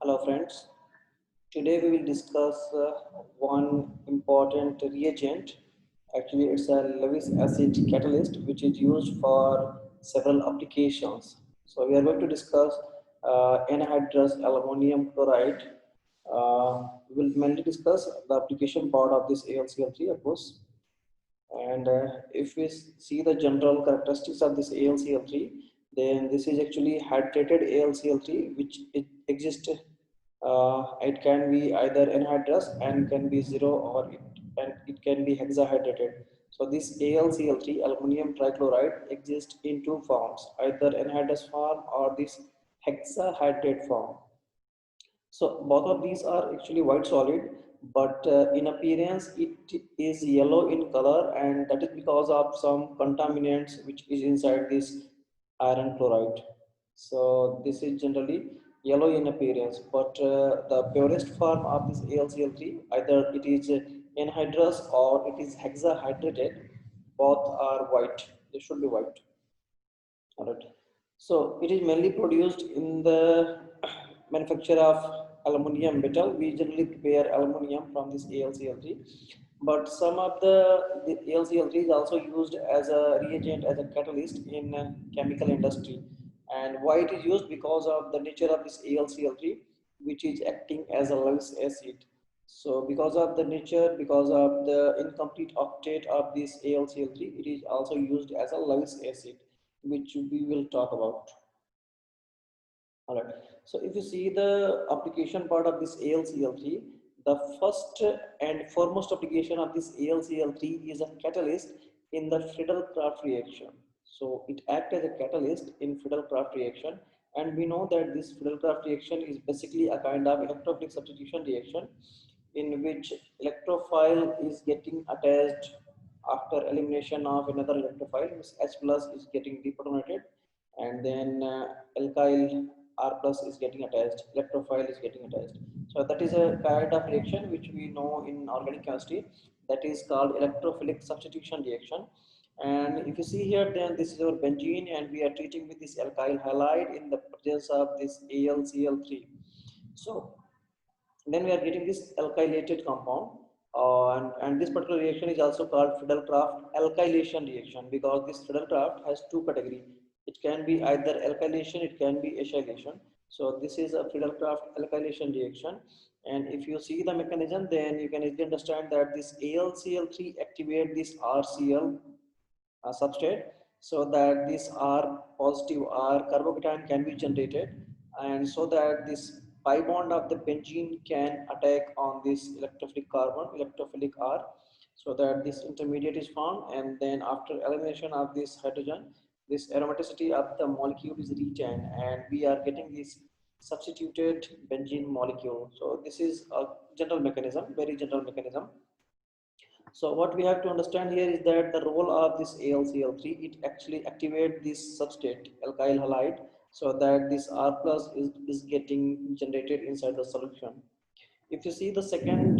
Hello friends, today we will discuss one important reagent. Actually, it's a Lewis acid catalyst which is used for several applications. So we are going to discuss anhydrous aluminum chloride. We will mainly discuss the application part of this AlCl3, of course. And if we see the general characteristics of this AlCl3, then this is actually hydrated AlCl3, which it exists. It can be either anhydrous and can be zero, or it can be hexahydrated. So this AlCl3, aluminum trichloride, exists in two forms, either anhydrous form or this hexahydrate form. So both of these are actually white solid, but in appearance it is yellow in color, and that is because of some contaminants which is inside this iron chloride. So this is generally yellow in appearance, but the purest form of this AlCl3, either it is anhydrous or it is hexahydrated, both are white. They should be white. All right. So it is mainly produced in the manufacture of aluminium metal. We generally prepare aluminium from this AlCl3, but some of the AlCl3 is also used as a reagent, as a catalyst in chemical industry. And why it is used? Because of the nature of this AlCl3, which is acting as a Lewis acid. So because of the nature, because of the incomplete octet of this AlCl3, it is also used as a Lewis acid, which we will talk about. All right. So if you see the application part of this AlCl3, the first and foremost application of this AlCl3 is a catalyst in the Friedel-Crafts reaction. So it acts as a catalyst in Friedel-Crafts reaction, and we know that this Friedel-Crafts reaction is basically a kind of electrophilic substitution reaction in which electrophile is getting attached after elimination of another electrophile. H plus is getting deprotonated, and then alkyl R plus is getting attached, electrophile is getting attached. So that is a kind of reaction which we know in organic chemistry, that is called electrophilic substitution reaction. And if you see here, then this is our benzene, and we are treating with this alkyl halide in the presence of this AlCl3. So then we are getting this alkylated compound, and this particular reaction is also called Friedel-Crafts alkylation reaction, because this Friedel-Crafts has two categories. It can be either alkylation, it can be acylation. So this is a Friedel-Crafts alkylation reaction, and if you see the mechanism, then you can easily understand that this AlCl3 activate this RCl substrate, so that this R positive R carbocation can be generated, and so that this pi bond of the benzene can attack on this electrophilic carbon, electrophilic R, so that this intermediate is formed, and then after elimination of this hydrogen, this aromaticity of the molecule is retained, and we are getting this substituted benzene molecule. So this is a general mechanism, very general mechanism. So what we have to understand here is that the role of this AlCl3, it actually activates this substrate alkyl halide, so that this R plus is getting generated inside the solution. If you see the second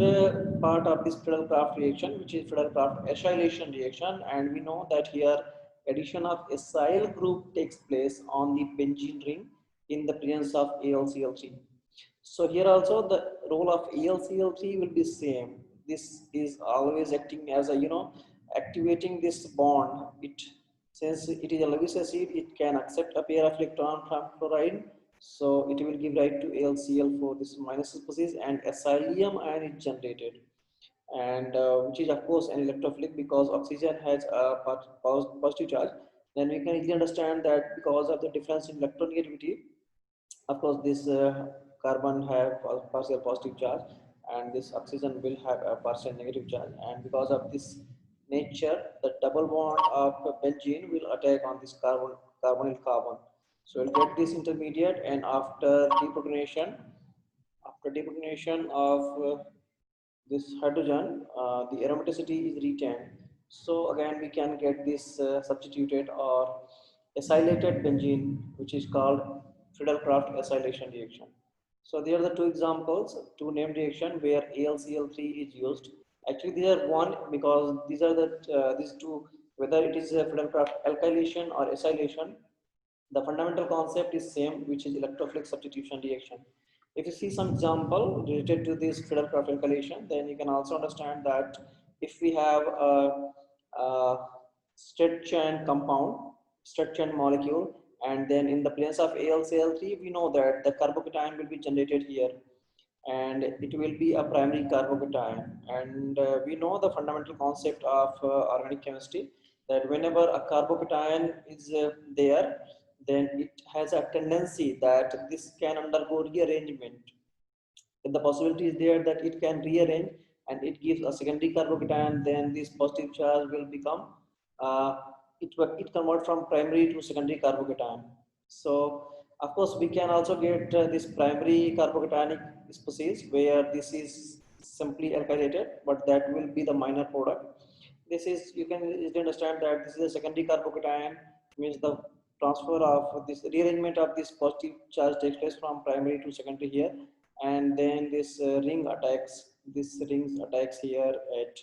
part of this Friedel-Crafts reaction, which is Friedel-Crafts acylation reaction, and we know that here addition of acyl group takes place on the benzene ring in the presence of AlCl3. So here also the role of AlCl3 will be same. This is always acting as a, activating this bond. Since it is a Lewis acid, it can accept a pair of electron from chloride, so it will give rise to AlCl for this minus species, and acylium ion is generated, and which is of course an electrophilic, because oxygen has a positive charge. Then we can easily understand that because of the difference in electronegativity, of course this carbon have a partial positive charge, and this oxygen will have a partial negative charge, and because of this nature, the double bond of benzene will attack on this carbonyl carbon. So we'll get this intermediate, and after deprotonation of this hydrogen, the aromaticity is retained. So again, we can get this substituted or acylated benzene, which is called Friedel-Crafts acylation reaction. So there are the two examples, two named reaction where AlCl3 is used. Actually, these are one, because these are these two, whether it is a Friedel-Crafts alkylation or acylation, The fundamental concept is same, which is electrophilic substitution reaction. If you see some example related to this Friedel-Crafts alkylation, then you can also understand that if we have a straight chain compound, straight chain molecule, and then in the place of AlCl3, we know that the carbocation will be generated here, and it will be a primary carbocation. And we know the fundamental concept of organic chemistry, that whenever a carbocation is there, then it has a tendency that this can undergo rearrangement. If the possibility is there that it can rearrange and it gives a secondary carbocation, then this positive charge will become uh, it convert from primary to secondary carbocation. So of course we can also get this primary carbocationic species where this is simply alkylated, but that will be the minor product. This is, you can easily understand that this is a secondary carbocation, means the transfer of this rearrangement of this positive charge takes place from primary to secondary here, and then this this rings attacks here at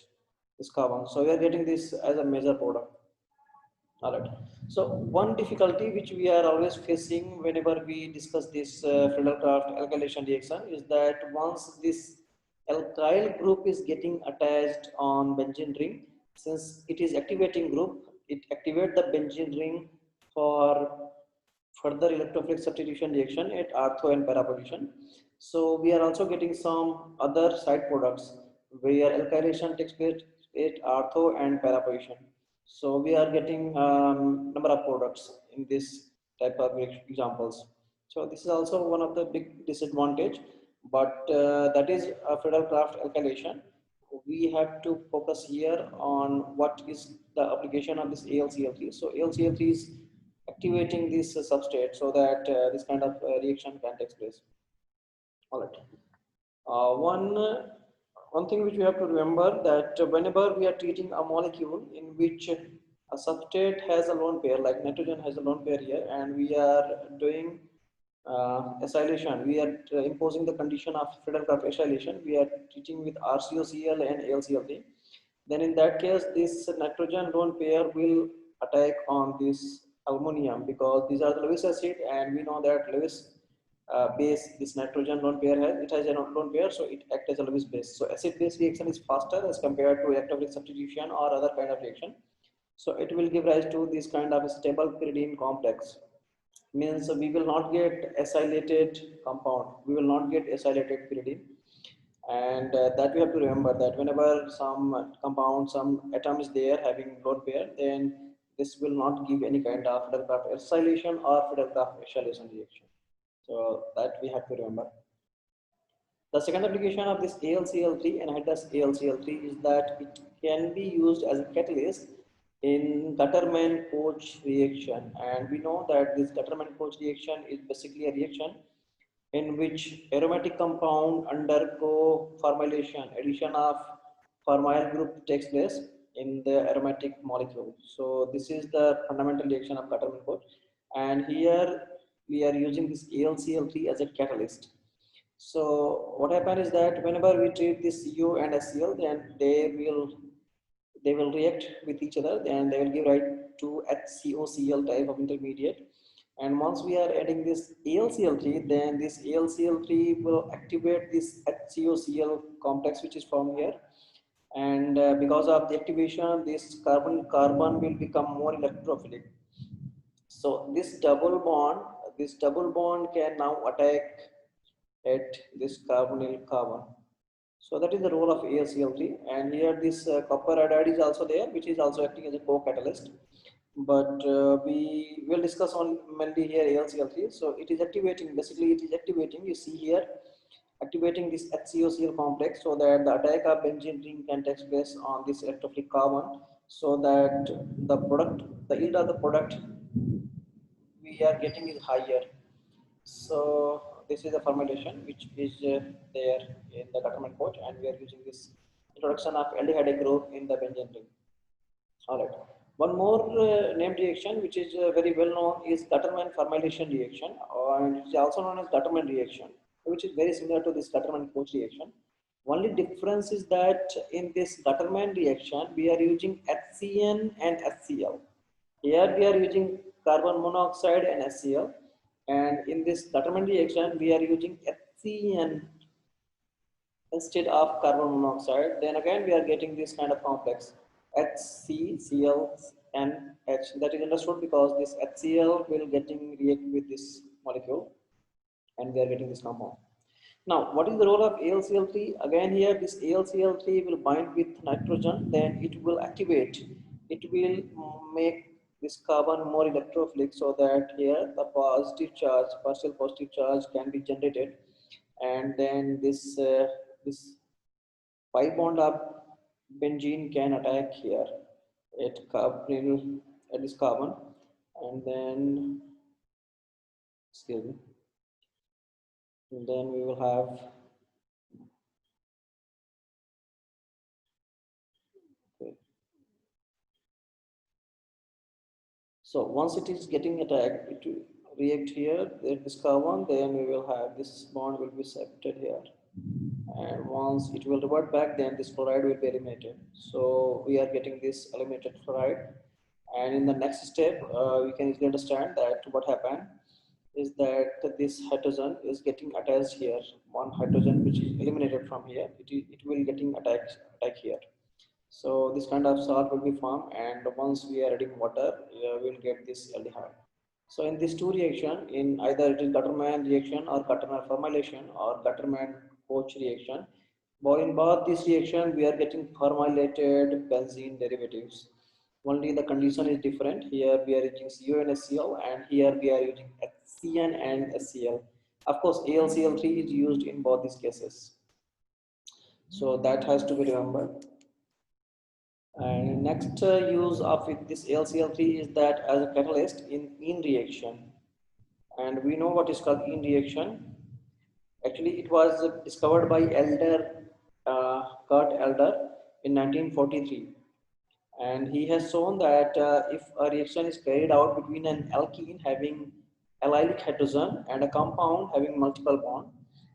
this carbon. So we are getting this as a major product. All right. So one difficulty which we are always facing whenever we discuss this Friedel-Crafts alkylation reaction is that once this alkyl group is getting attached on benzene ring, since it is activating group, it activates the benzene ring for further electrophilic substitution reaction at ortho and para position. So we are also getting some other side products where alkylation takes place at ortho and para position. So we are getting number of products in this type of examples. So this is also one of the big disadvantage, but that is a Friedel-Crafts alkylation. We have to focus here on what is the application of this AlCl3. So AlCl3 is activating this substrate so that this kind of reaction can take place. All right. One thing which we have to remember, that whenever we are treating a molecule in which a substrate has a lone pair, like nitrogen has a lone pair here, and we are doing acylation, we are imposing the condition of Friedel-Crafts acylation, we are treating with RCOCl and AlCl3. Then in that case, this nitrogen lone pair will attack on this aluminum, because these are the Lewis acid, and we know that Lewis base, this nitrogen lone pair it has a lone pair, so it acts as a Lewis base. So acid base reaction is faster as compared to electrophilic substitution or other kind of reaction. So it will give rise to this kind of stable pyridine complex. Means we will not get acylated compound, we will not get acylated pyridine. And that we have to remember, that whenever some compound, some atom is there having lone pair, then this will not give any kind of Friedel-Crafts acylation or Friedel-Crafts acylation reaction. So that we have to remember. The second application of this AlCl3, anhydrous AlCl3, is that it can be used as a catalyst in Gattermann-Koch reaction. And we know that this Gattermann-Koch reaction is basically a reaction in which aromatic compound undergo formylation, addition of formyl group takes place in the aromatic molecule. So this is the fundamental reaction of Gattermann-Koch, and here we are using this AlCl3 as a catalyst. So what happens is that whenever we treat this Cu and HCl, then they will react with each other, and they will give rise to HCOCl type of intermediate. And once we are adding this AlCl3, then this AlCl3 will activate this HCOCl complex which is formed here. And because of the activation, this carbon will become more electrophilic. So this double bond can now attack at this carbonyl carbon. So that is the role of AlCl3. And here this copper iodide is also there, which is also acting as a co-catalyst. But we will discuss on mainly here AlCl3. So it is activating, basically it is activating, you see here, activating this HCOCl complex, so that the attack of benzene ring can take place on this electrophilic carbon, so that the yield of the product we are getting is higher. So this is the formulation which is there in the Gattermann-Koch, and we are using this introduction of aldehyde group in the benzene ring. All right. One more named reaction which is very well known is Gattermann formylation reaction, and it is also known as Gattermann reaction, which is very similar to this Gattermann-Koch reaction. Only difference is that in this Gattermann reaction we are using HCN and HCl. Here we are using carbon monoxide and HCl. And in this Letterman reaction, we are using HCN instead of carbon monoxide. Then again, we are getting this kind of complex HCCl and H. That is understood because this HCl will getting react with this molecule, and we are getting this compound. Now, what is the role of AlCl3? Again, here this AlCl3 will bind with nitrogen, then it will activate. It will make this carbon more electrophilic, so that here the positive charge, partial positive charge, can be generated, and then this pi bond of benzene can attack here at carbonyl at this carbon, and then excuse me, and then we will have, okay. So once it is getting attacked, it will react here at this carbon, then we will have this bond will be separated here. And once it will revert back, then this fluoride will be eliminated. So we are getting this eliminated fluoride. And in the next step, we can easily understand that what happened is that this hydrogen is getting attached here. One hydrogen which is eliminated from here, it will getting attack here. So this kind of salt will be formed, and once we are adding water, we'll get this aldehyde. So in these two reaction, in either it is Gattermann reaction or Gattermann formylation or Gattermann-Koch reaction, but in both this reaction we are getting formylated benzene derivatives. Only the condition is different. Here we are using CO and HCl, and here we are using HCN and HCl. Of course, AlCl3 is used in both these cases. So that has to be remembered. And next use of this AlCl3 is that as a catalyst in reaction. And we know what is called in reaction. Actually, it was discovered by Kurt Elder in 1943. And he has shown that if a reaction is carried out between an alkene having allylic hydrogen and a compound having multiple bond,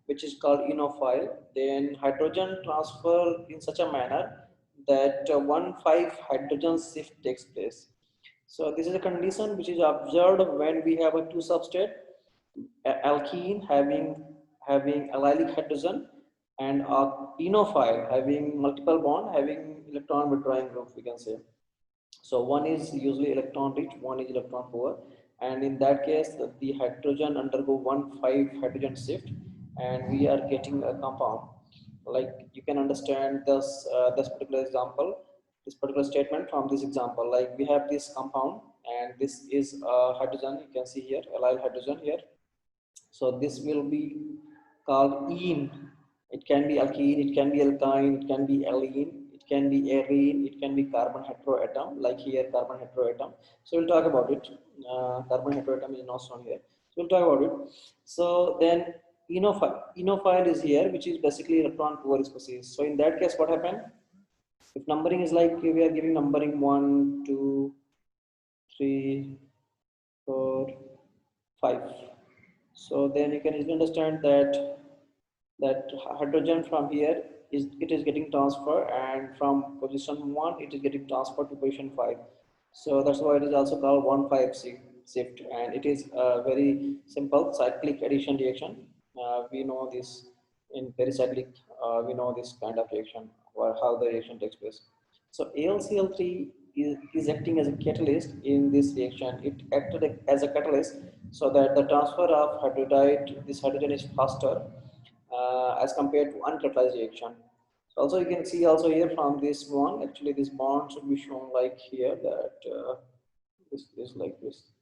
which is called enophile, then hydrogen transfer in such a manner that 1,5 hydrogen shift takes place. So this is a condition which is observed when we have a two substrate, alkene having allylic hydrogen, and a enophile having multiple bond having electron withdrawing group, we can say. So one is usually electron rich, one is electron poor, and in that case the hydrogen undergo 1,5 hydrogen shift, and we are getting a compound. Like you can understand this particular example, this particular statement from this example. Like we have this compound, and this is hydrogen. You can see here allyl hydrogen here. So this will be called ene. It can be alkene, it can be alkyne, it can be alene, it can be arene, it can be carbon heteroatom, like here carbon heteroatom. So we'll talk about it. Carbon heteroatom is not shown here. So we'll talk about it. So then enophile is here, which is basically electron poor species. So in that case, what happened? If numbering is like we are giving numbering 1, 2, 3, 4, 5. So then you can easily understand that hydrogen from here is it is getting transferred, and from position 1 it is getting transferred to position 5. So that's why it is also called 1,5 shift, and it is a very simple cyclic addition reaction. We know this in pericyclic, we know this kind of reaction or how the reaction takes place. So AlCl3 is acting as a catalyst in this reaction. It acted as a catalyst so that the transfer of hydroxide, this hydrogen is faster as compared to uncatalyzed reaction. So also you can see also here from this one, actually this bond should be shown like here, that this is like this,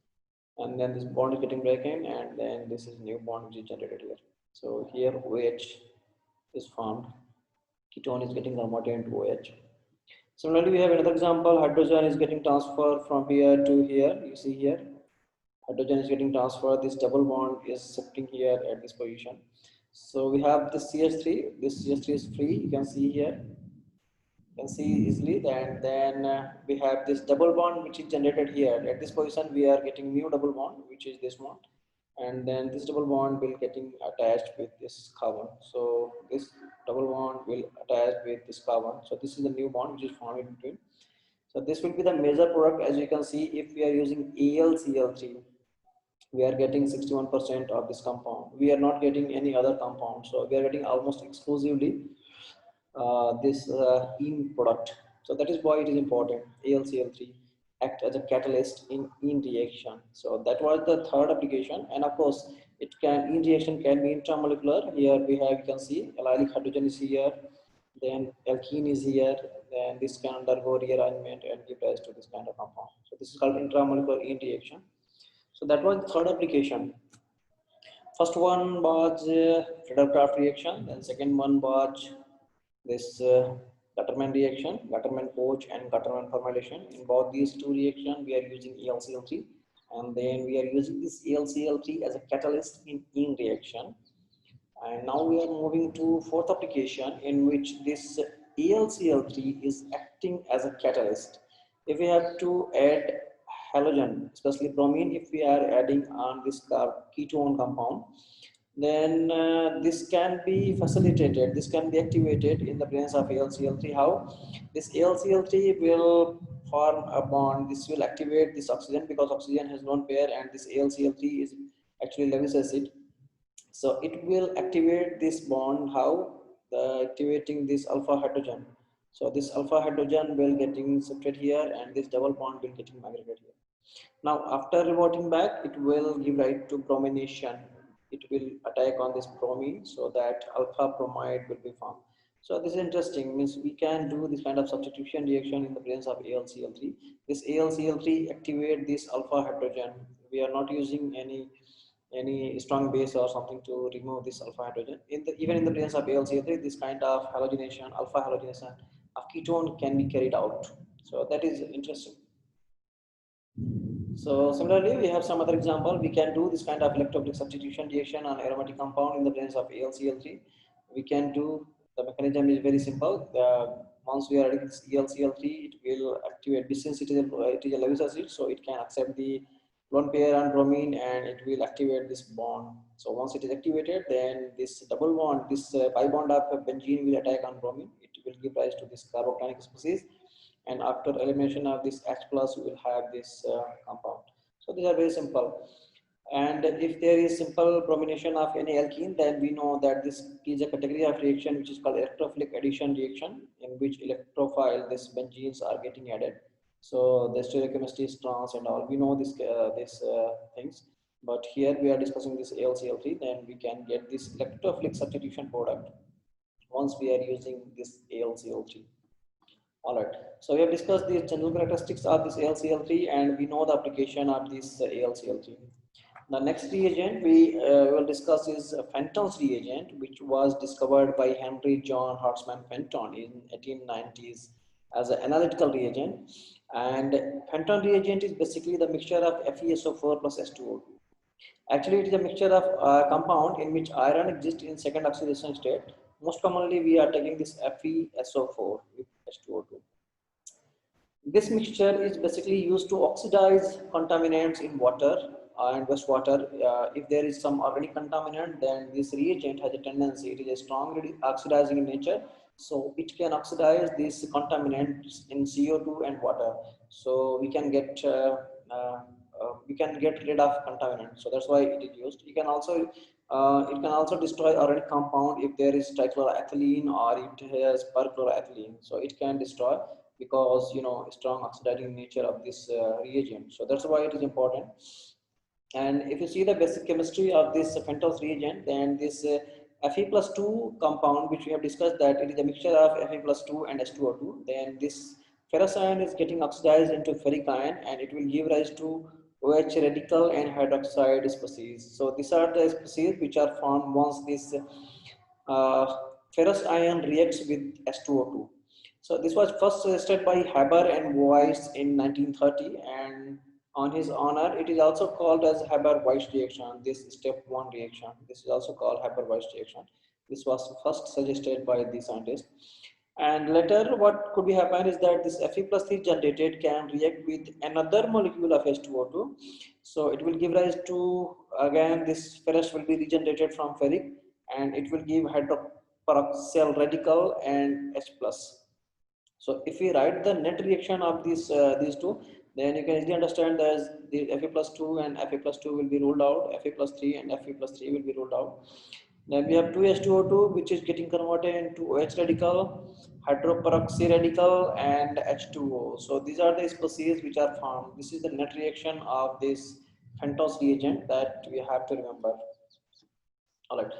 and then this bond is getting broken, and then this is new bond which is generated here. So here OH is formed, ketone is getting converted into OH. Similarly, we have another example. Hydrogen is getting transferred from here to here. You see here, hydrogen is getting transferred. This double bond is shifting here at this position. So we have this CH3. This CH3 is free. You can see here. You can see easily. And then we have this double bond which is generated here. At this position, we are getting new double bond, which is this one. And then this double bond will getting attached with this carbon. So this double bond will attach with this carbon. So this is the new bond which is formed in between. So this will be the major product. As you can see, if we are using AlCl3, we are getting 61% of this compound. We are not getting any other compound. So we are getting almost exclusively this in product. So that is why it is important. AlCl3 act as a catalyst in reaction. So that was the third application. And of course, it can in reaction can be intramolecular. Here we have, you can see allylic hydrogen is here, then alkene is here, then this can undergo rearrangement and give rise to this kind of compound. So this is called intramolecular in reaction. So that was the third application. First one was Friedel-Crafts reaction, then second one was this Gattermann reaction, Gattermann-Koch and Gattermann formulation. In both these two reactions, we are using AlCl3, and then we are using this AlCl3 as a catalyst in reaction. And now we are moving to fourth application in which this AlCl3 is acting as a catalyst. If we have to add halogen, especially bromine, if we are adding on this ketone compound, then this can be facilitated, this can be activated in the presence of AlCl3. How? This AlCl3 will form a bond, this will activate this oxygen because oxygen has lone pair and this AlCl3 is actually Lewis acid. So it will activate this bond. How? Activating this alpha hydrogen. So this alpha hydrogen will getting shifted here and this double bond will getting migrated here. Now after reverting back, it will give rise to bromination. It will attack on this bromine so that alpha bromide will be formed. So this is interesting, means we can do this kind of substitution reaction in the presence of AlCl3. This AlCl3 activate this alpha hydrogen. We are not using any strong base or something to remove this alpha hydrogen. Even in the presence of AlCl3, this kind of halogenation, alpha halogenation of ketone can be carried out. So that is interesting. So similarly, we have some other example. We can do this kind of electrophilic substitution reaction on aromatic compound in the presence of AlCl3. We can do, the mechanism is very simple. Once we are adding this AlCl3, it will activate, since it is a Lewis acid, so it can accept the lone pair on bromine and it will activate this bond. So once it is activated, then this double bond, this pi bond of benzene will attack on bromine. It will give rise to this carbocanic species, and after elimination of this H plus, we will have this compound. So these are very simple. And if there is simple bromination of any alkene, then we know that this is a category of reaction which is called electrophilic addition reaction, in which electrophile, this benzenes are getting added. So the stereochemistry is trans and all. We know this things, but here we are discussing this AlCl3. Then we can get this electrophilic substitution product once we are using this AlCl3. All right. So we have discussed the general characteristics of this AlCl3, and we know the application of this AlCl3. The next reagent we will discuss is Fenton's reagent, which was discovered by Henry John Hartman Fenton in 1890s as an analytical reagent. And Fenton reagent is basically the mixture of FeSO4 plus H2O2. Actually, it is a mixture of compound in which iron exists in second oxidation state. Most commonly, we are taking this FeSO4 with H2O2. This mixture is basically used to oxidize contaminants in water and wastewater. If there is some organic contaminant, then this reagent has a tendency, it is a strongly oxidizing in nature, so it can oxidize these contaminants in CO2 and water. So we can get rid of contaminants. So that's why it is used. You can also it can also destroy organic compound if there is trichloroethylene or it has perchloroethylene. So it can destroy, because strong oxidizing nature of this reagent. So that's why it is important. And if you see the basic chemistry of this Fenton's reagent, then this Fe plus 2 compound, which we have discussed, that it is a mixture of Fe plus 2 and H2O2. Then this ferrous ion is getting oxidized into ferric ion, and it will give rise to OH radical and hydroxide species. So these are the species which are formed once this uh, ferrous ion reacts with H2O2. So this was first suggested by Haber and Weiss in 1930, and on his honor, it is also called as Haber-Weiss reaction. This step 1 reaction. This is also called Haber-Weiss reaction. This was first suggested by the scientist. And later, what could be happen is that this Fe plus 3 generated can react with another molecule of H2O2. So it will give rise to, again, this ferrous will be regenerated from ferric, and it will give hydroperoxyl radical and H plus. So if we write the net reaction of these two, then you can easily understand that the Fe plus 2 and Fe plus 2 will be ruled out, Fe plus 3 and Fe plus 3 will be ruled out. Then we have 2H2O2, which is getting converted into OH radical, hydroperoxy radical, and H2O. So these are the species which are formed. This is the net reaction of this Fenton's reagent that we have to remember. All right.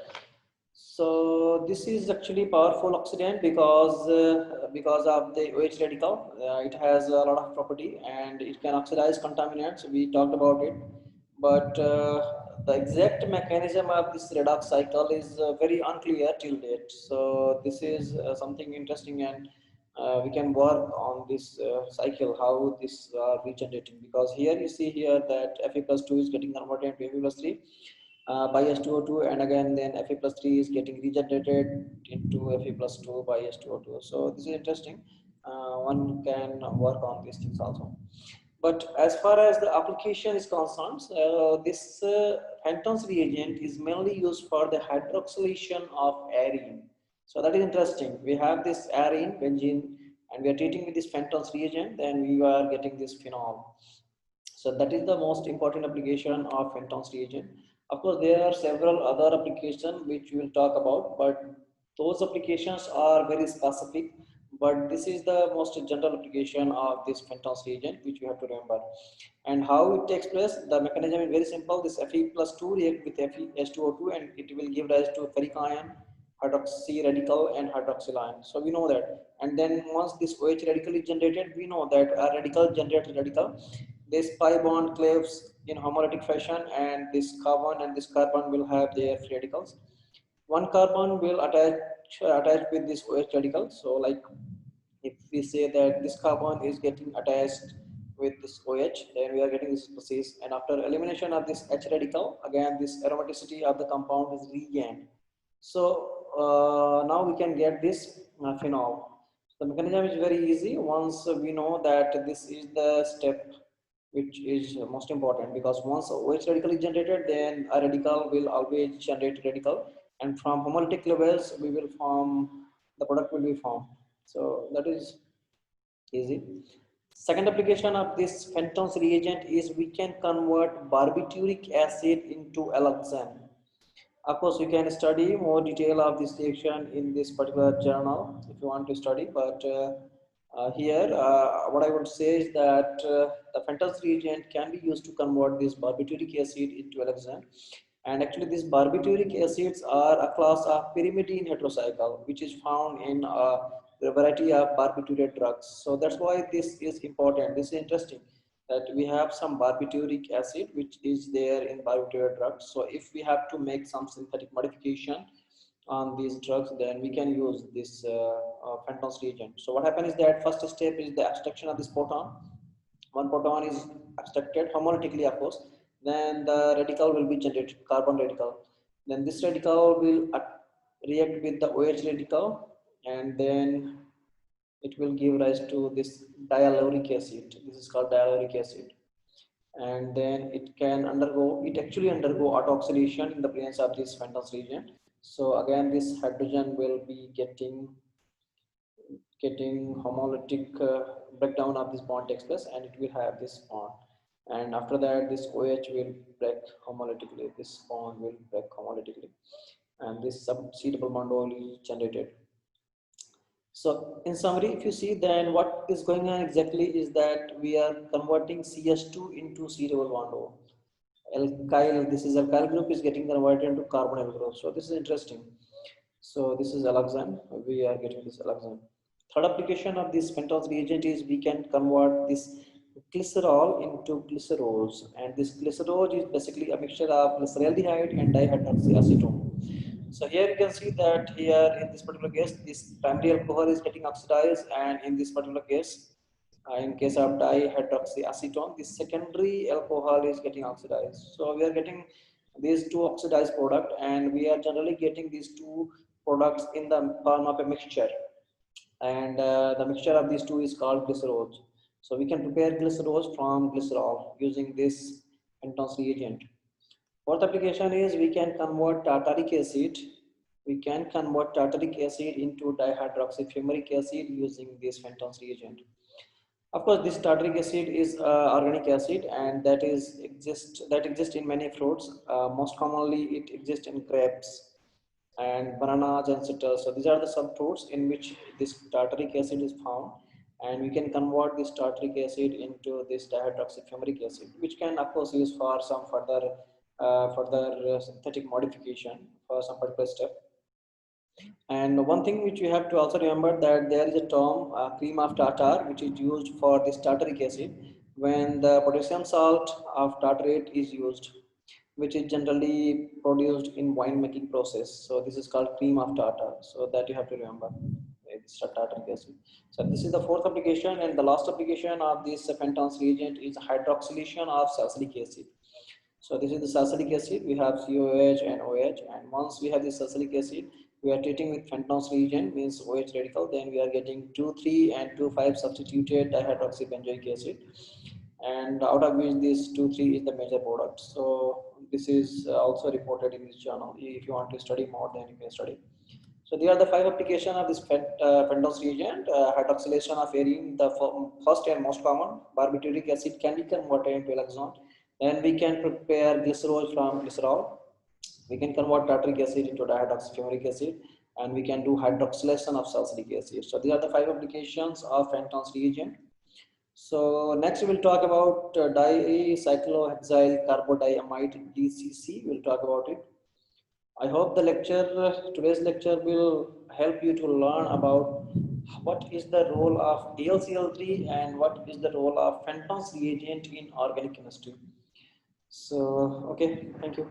So this is actually powerful oxidant because of the OH radical. It has a lot of property and it can oxidize contaminants. We talked about it, but the exact mechanism of this redox cycle is very unclear till date. So this is something interesting, and we can work on this cycle, how this regenerating, because here you see here that Fe plus 2 is getting converted into Fe plus 3 by H2O2, and again then Fe plus 3 is getting regenerated into Fe plus 2 by H2O2. So this is interesting. One can work on these things also. But as far as the application is concerned, this Fenton's reagent is mainly used for the hydroxylation of arene. So that is interesting. We have this arene, benzene, and we are treating with this Fenton's reagent, then we are getting this phenol. So that is the most important application of Fenton's reagent. Of course, there are several other applications which we will talk about, but those applications are very specific. But this is the most general application of this Fenton's reagent, which we have to remember. And how it takes place, the mechanism is very simple. This Fe plus 2 react with H2O2 and it will give rise to ferric ion, hydroxy radical and hydroxyl ion. So we know that. And then once this OH radical is generated, we know that a radical generates a radical. This pi bond cleaves in homolytic fashion, and this carbon will have their free radicals. One carbon will attach with this OH radical. So like if we say that this carbon is getting attached with this OH, then we are getting this species. And after elimination of this H radical, again this aromaticity of the compound is regained. So now we can get this phenol. The mechanism is very easy once we know that this is the step which is most important, because once OH radical is generated, then a radical will always generate radical, and from homolytic levels we will form the product will be formed. So that is easy. Second application of this Fenton's reagent is we can convert barbituric acid into alloxan. Of course, you can study more detail of this reaction in this particular journal if you want to study. But here, what I would say is that the Fenton's reagent can be used to convert this barbituric acid into alloxan. And actually, these barbituric acids are a class of pyrimidine heterocycle, which is found in a variety of barbiturated drugs. So that's why this is important. This is interesting that we have some barbituric acid which is there in barbiturated drugs. So if we have to make some synthetic modification on these drugs, then we can use this Fenton's reagent. So what happens is that first step is the abstraction of this proton. One proton is abstracted homolytically, of course. Then the radical will be generated, carbon radical. Then this radical will react with the OH radical, and then it will give rise to this dialuric acid. This is called dialuric acid. And then it actually undergo autooxidation in the presence of this Fenton's reagent. So again, this hydrogen will be getting homolytic breakdown of this bond takes place, and it will have this bond. And after that, this OH will break homolytically. This bond will break homolytically, and this substitutable bond will be generated. So in summary, if you see, then what is going on exactly is that we are converting CH2 into C double bond O. Alkyl, this is alkyl group is getting converted into carbonyl group. So this is interesting. So this is alloxan. We are getting this alloxan. Third application of this Fenton's reagent is we can convert this glycerol into glycerose, and this glycerose is basically a mixture of glyceraldehyde and dihydroxyacetone. So here you can see that here in this particular case, this primary alcohol is getting oxidized, and in this particular case, in case of dihydroxyacetone, this secondary alcohol is getting oxidized. So we are getting these two oxidized product, and we are generally getting these two products in the form of a mixture, and the mixture of these two is called glycerose. So we can prepare glycerose from glycerol using this Fenton's reagent. Fourth application is we can convert tartaric acid we can convert tartaric acid into dihydroxyfumaric acid using this Fenton's reagent. Of course, this tartaric acid is organic acid, and that exists in many fruits. Most commonly, it exists in grapes and bananas and citrus. So these are the some fruits in which this tartaric acid is found, and we can convert this tartaric acid into this dihydroxyfumaric acid, which can of course use for some further synthetic modification for some particular step. And one thing which you have to also remember that there is a term cream of tartar which is used for this tartaric acid when the potassium salt of tartrate is used, which is generally produced in wine making process. So this is called cream of tartar. So that you have to remember. It's tartaric acid. So this is the fourth application, and the last application of this Fenton's reagent is hydroxylation of salicylic acid. So this is the salicylic acid. We have COH and OH, and once we have this salicylic acid, we are treating with Fenton's reagent, means OH radical. Then we are getting 2,3 and 2,5 substituted dihydroxybenzoic acid, and out of which this 2,3 is the major product. So this is also reported in this journal. If you want to study more, then you can study. So these are the 5 applications of this Fenton's reagent. Hydroxylation of arene, the first and most common. Barbituric acid can be converted into Elexon. Then we can prepare glycerol from glycerol. We can convert tartaric acid into dihydroxyfumaric acid, and we can do hydroxylation of salicylic acid. So these are the 5 applications of Fenton's reagent. So next we will talk about dicyclohexyl carbodiamide DCC. We'll talk about it. I hope the today's lecture will help you to learn about what is the role of AlCl3 and what is the role of Fenton's reagent in organic chemistry. So, okay, thank you.